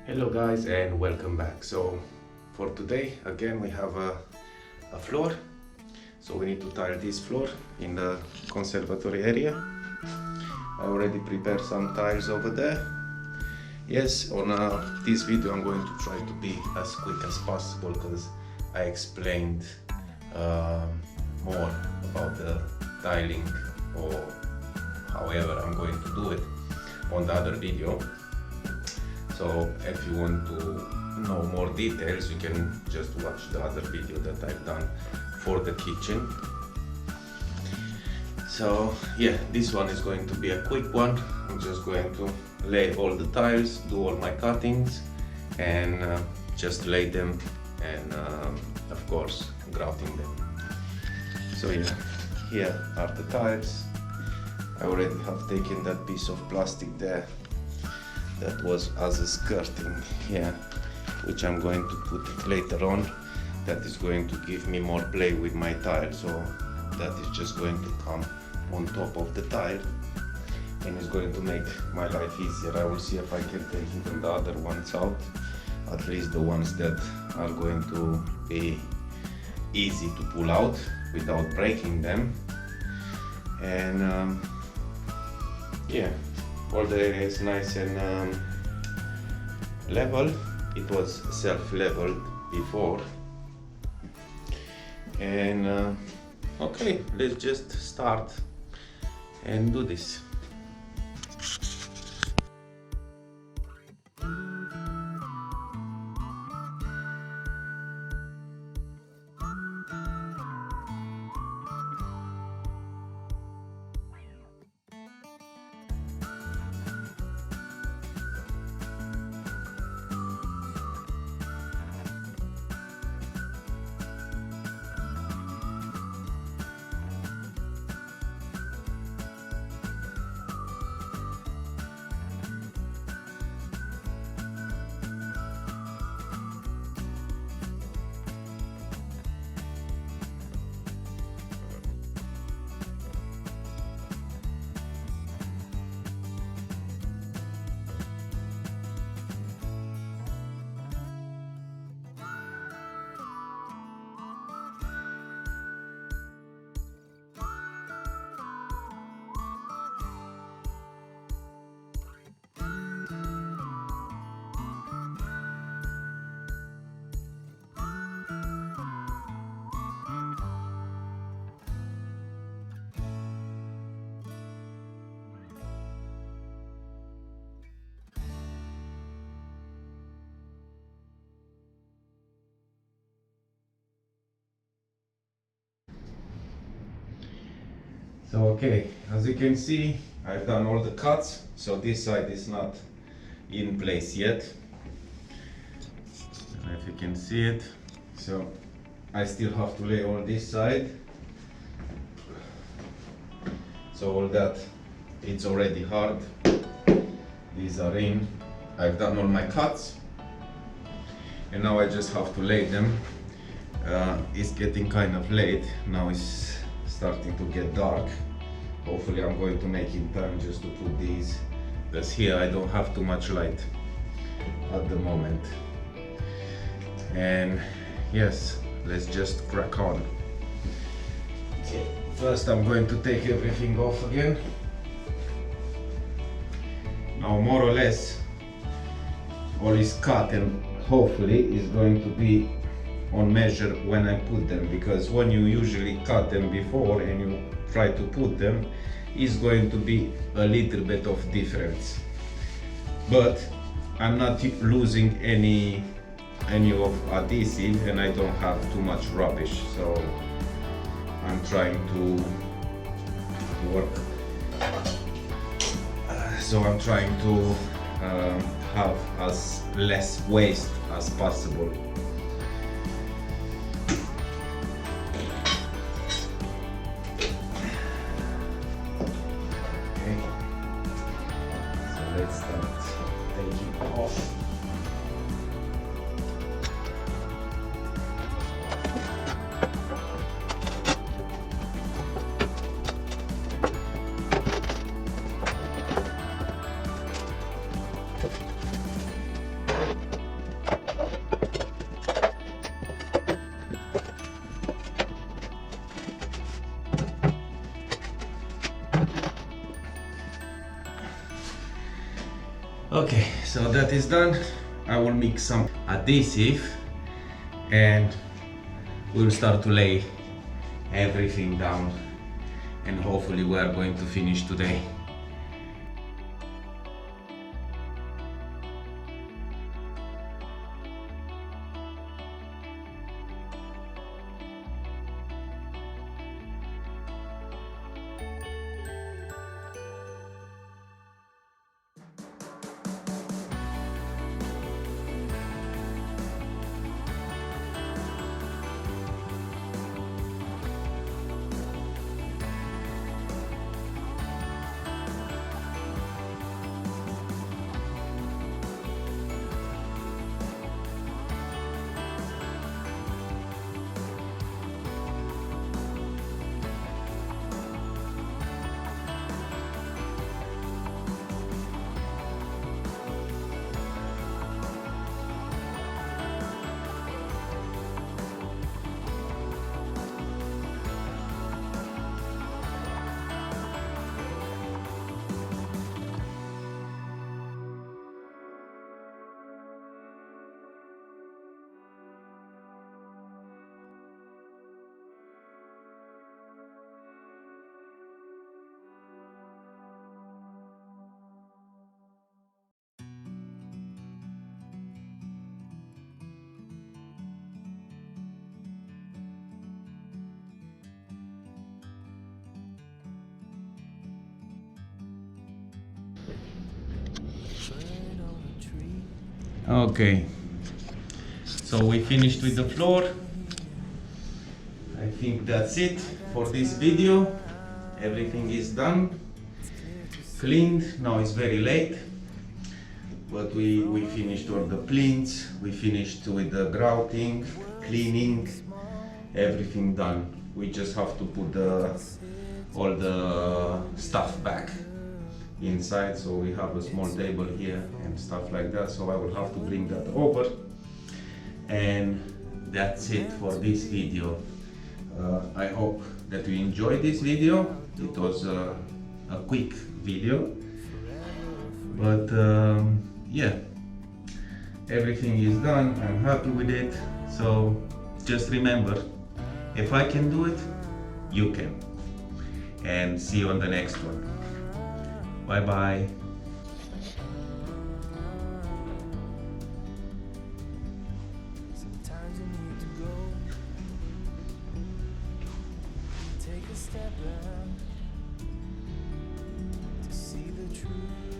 Hello guys and welcome back. So for today again we have a floor. So we need to tile this floor in the conservatory area. I already prepared some tiles over there. Yes, on this video I'm going to try to be as quick as possible because I explained more about the tiling or however I'm going to do it on the other video. So if you want to know more details, you can just watch the other video that I've done for the kitchen. So yeah, this one is going to be a quick one. I'm just going to lay all the tiles, do all my cuttings and just lay them and of course grouting them. So yeah, here are the tiles. I already have taken that piece of plastic there that was as a skirting here, which I'm going to put later on. That is going to give me more play with my tile, so that is just going to come on top of the tile and is going to make my life easier. I will see if I can take even the other ones out, at least the ones that are going to be easy to pull out without breaking them. And yeah, all the area is nice and level. It was self-leveled before. And okay, let's just start and do this. So okay, as you can see, I've done all the cuts, so this side is not in place yet. If you can see it, so I still have to lay all this side. So all that, it's already hard. These are in. I've done all my cuts, and now I just have to lay them. It's getting kind of late now. It's starting to get dark. Hopefully I'm going to make in time just to put these, because here I don't have too much light at the moment. And yes, let's just crack on. Okay. First I'm going to take everything off again. Now more or less all is cut and hopefully is going to be on measure when I put them, because when you usually cut them before and you try to put them, is going to be a little bit of difference. But I'm not losing any of adhesive and I don't have too much rubbish, so I'm trying to work. So I'm trying to have as less waste as possible. Let's start taking off. Okay, so that is done. I will mix some adhesive and we'll start to lay everything down, and hopefully we are going to finish today. Okay, so we finished with the floor. I think that's it for this video. Everything is done, cleaned. Now it's very late, but we finished all the plinths, we finished with the grouting, cleaning, everything done. We just have to put all the stuff back inside, so we have a small table here and stuff like that, so I will have to bring that over. And that's it for this video. I hope that you enjoyed this video. It was a quick video, but yeah, everything is done. I'm happy with it. So just remember, if I can do it, you can. And see you on the next one. Bye bye. Sometimes you need to go, take a step back to see the truth.